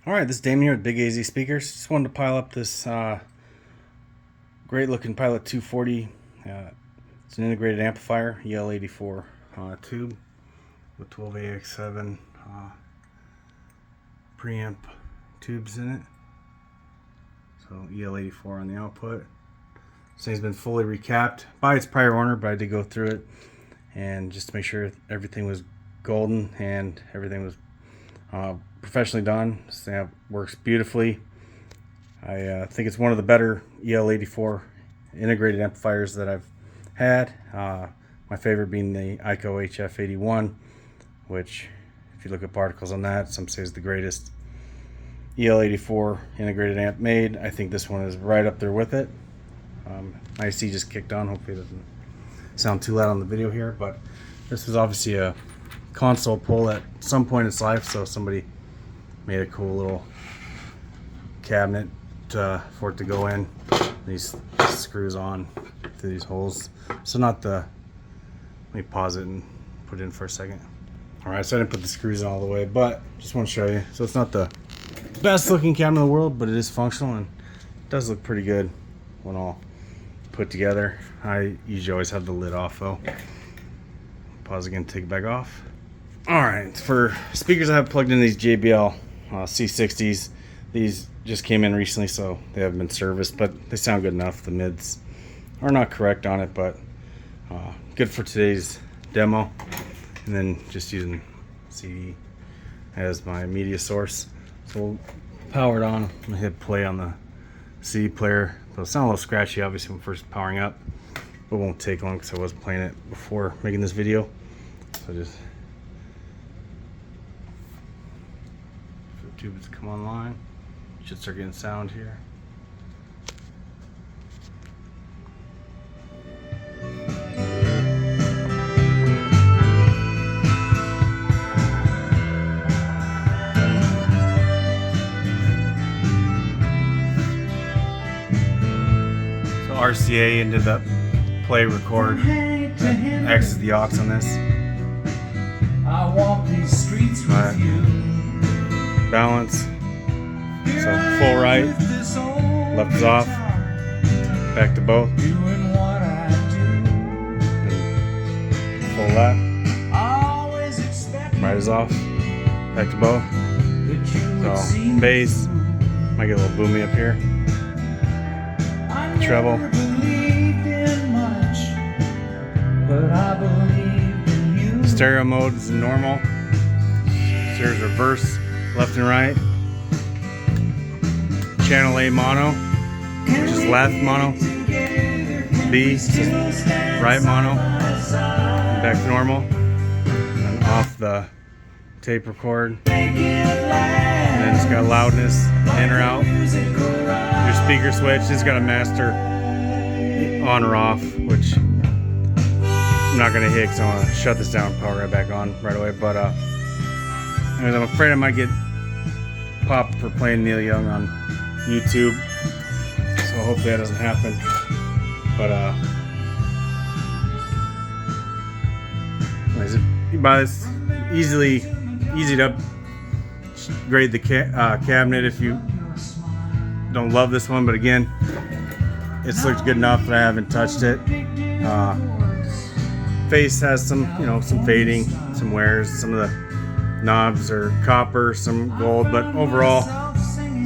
Alright, this is Damon here with Big AZ Speakers. Just wanted to pile up this great looking Pilot 240. It's an integrated amplifier, EL-84 tube with 12 AX7 preamp tubes in it. So EL-84 on the output. This thing's been fully recapped by its prior owner, but I did go through it and just to make sure everything was golden and everything was professionally done. This thing works beautifully. I think it's one of the better EL-84 integrated amplifiers that I've had. My favorite being the ICO HF81, which if you look at articles on that, some say is the greatest EL-84 integrated amp made. I think this one is right up there with it. IC just kicked on. Hopefully it doesn't sound too loud on the video here, but this was obviously a console pull at some point in its life, so somebody made a cool little cabinet for it to go in. These screws on through these holes. So not the, let me pause it and put it in for a second. Alright, so I didn't put the screws in all the way, but just want to show you. So it's not the best looking cabinet in the world, but it is functional and it does look pretty good when all put together. I usually always have the lid off though. Pause again, take it back off. Alright, for speakers I have plugged in these JBL C60s. These just came in recently, so they haven't been serviced, but they sound good enough. The mids are not correct on it, but good for today's demo. And then just using CD as my media source. So we'll power it on. I'm gonna hit play on the CD player. It'll sound a little scratchy, obviously, when first powering up, but it won't take long because I was playing it before making this video. So just for the tubes to come online. Should start getting sound here. So RCA into the play record. X is the aux on this. I walk these streets with you. Balance. So full right, left is off, back to both, and full left, right is off, back to both. So bass, might get a little boomy up here, treble, stereo mode is normal, stereo's reverse, left and right. Channel A mono, which is left mono. B is right mono. Back to normal. And off the tape record. And then it's got loudness in or out. Your speaker switch. It's got a master on or off, which I'm not gonna hit because I want to shut this down and power right back on right away. But anyways, I'm afraid I might get popped for playing Neil Young on YouTube, so hopefully that doesn't happen. But anyways, you buy this easy to upgrade the cabinet if you don't love this one. But again, it's looked good enough that I haven't touched it. Face has some, some fading, some wears. Some of the knobs are copper, some gold, but overall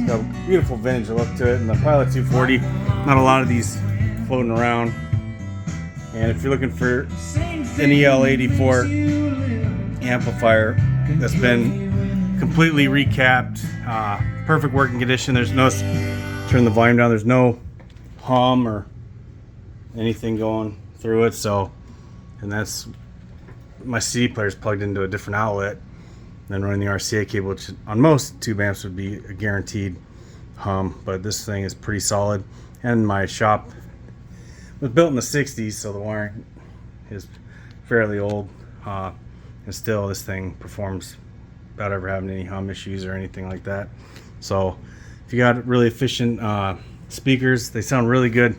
got a beautiful vintage look to it. And the Pilot 240, not a lot of these floating around. And if you're looking for an EL-84 amplifier that's been completely recapped, perfect working condition, there's no, turn the volume down, there's no hum or anything going through it. So, and that's, my CD player's plugged into a different outlet than running the RCA cable, which on most tube amps would be a guaranteed hum, but this thing is pretty solid. And my shop was built in the 60s, so the wiring is fairly old, and still this thing performs without ever having any hum issues or anything like that. So if you got really efficient speakers, they sound really good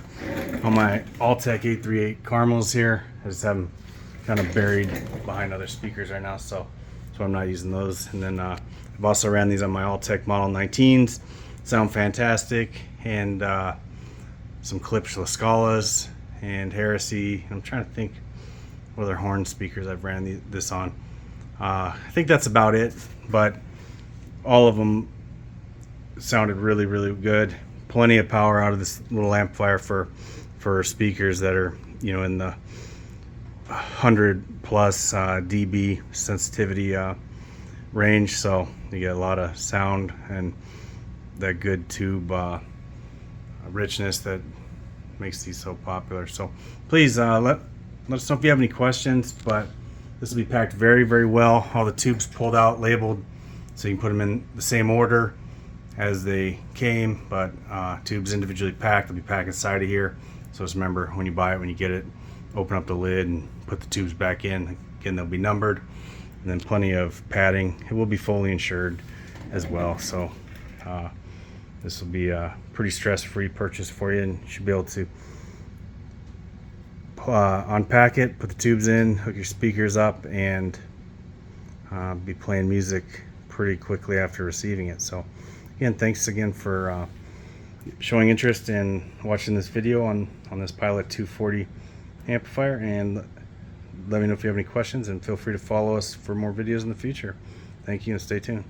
on my Altec 838 Caramels here. I just have them kind of buried behind other speakers right now, so I'm not using those. And then I I've also ran these on my All-Tech Model 19s. Sound fantastic. And some Klipsch La Scalas and Heresy. I'm trying to think what other horn speakers I've ran this on. I think that's about it, but all of them sounded really, really good. Plenty of power out of this little amplifier for speakers that are, you know, in the 100 plus dB sensitivity range. So you get a lot of sound and that good tube richness that makes these so popular. So please let us know if you have any questions, but this will be packed very, very well. All the tubes pulled out, labeled, so you can put them in the same order as they came, but tubes individually packed. They'll be packed inside of here. So just remember, when you buy it, when you get it, open up the lid and put the tubes back in. Again, they'll be numbered, and then plenty of padding. It will be fully insured as well. So this will be a pretty stress-free purchase for you, and you should be able to unpack it, put the tubes in, hook your speakers up, and be playing music pretty quickly after receiving it. So again, thanks again for showing interest in watching this video on this Pilot 240 amplifier, and let me know if you have any questions, and feel free to follow us for more videos in the future. Thank you, and stay tuned.